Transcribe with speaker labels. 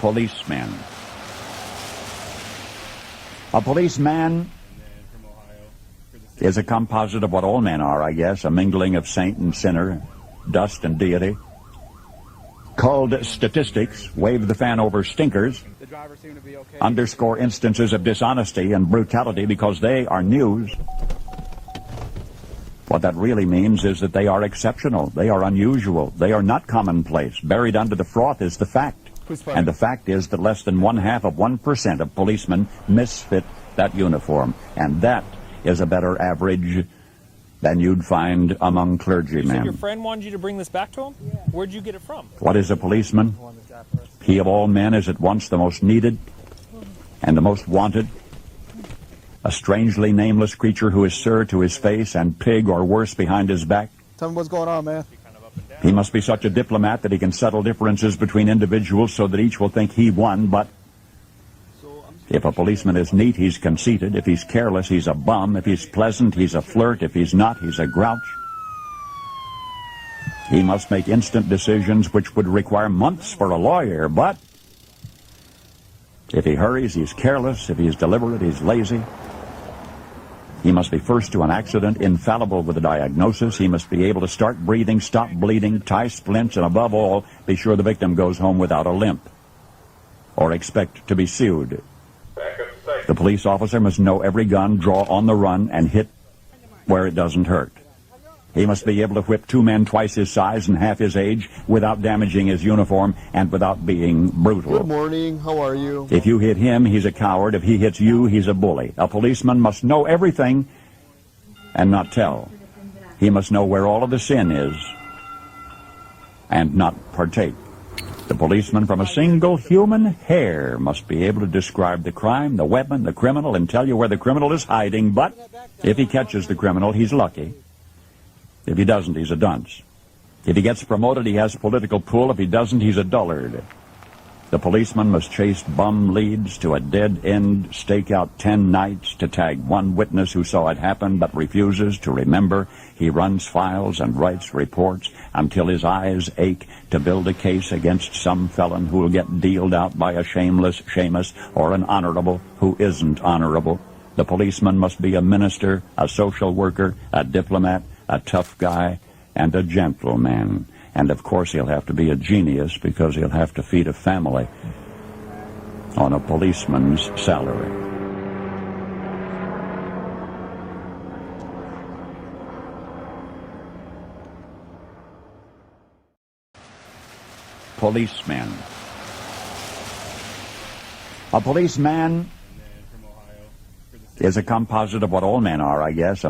Speaker 1: policemen. A policeman is a composite of what all men are, I guess, a mingling of saint and sinner, dust and deity. Called statistics, wave the fan over stinkers, underscore instances of dishonesty and brutality because they are news. What that really means is that they are exceptional, they are unusual, they are not commonplace. Buried under the froth is the fact. And the fact is that less than 0.5% of policemen misfit that uniform. And that is a better average than you'd find among clergymen.
Speaker 2: You said your friend wanted you to bring this back to him? Yeah. Where'd you get it from?
Speaker 1: What is a policeman? He of all men is at once the most needed and the most wanted. A strangely nameless creature who is sir to his face and pig or worse behind his back.
Speaker 3: Tell me what's going on, man.
Speaker 1: He must be such a diplomat that he can settle differences between individuals so that each will think he won, but if a policeman is neat, he's conceited. If he's careless, he's a bum. If he's pleasant, he's a flirt. If he's not, he's a grouch. He must make instant decisions which would require months for a lawyer, but if he hurries, he's careless. If he's deliberate, he's lazy. He must be first to an accident, infallible with a diagnosis. He must be able to start breathing, stop bleeding, tie splints, and above all, be sure the victim goes home without a limp or expect to be sued. The police officer must know every gun, draw on the run, and hit where it doesn't hurt. He must be able to whip two men twice his size and half his age without damaging his uniform and without being brutal.
Speaker 3: Good morning. How are you?
Speaker 1: If you hit him, he's a coward. If he hits you, he's a bully. A policeman must know everything and not tell. He must know where all of the sin is and not partake. The policeman from a single human hair must be able to describe the crime, the weapon, the criminal, and tell you where the criminal is hiding. But if he catches the criminal, he's lucky. If he doesn't, he's a dunce. If he gets promoted, he has political pull. If he doesn't, he's a dullard. The policeman must chase bum leads to a dead end, stake out 10 nights to tag one witness who saw it happen but refuses to remember. He runs files and writes reports until his eyes ache to build a case against some felon who will get dealed out by a shameless Seamus or an honorable who isn't honorable. The policeman must be a minister, a social worker, a diplomat, a tough guy, and a gentleman. And of course he'll have to be a genius because he'll have to feed a family on a policeman's salary. Policemen. A policeman is a composite of what all men are, I guess.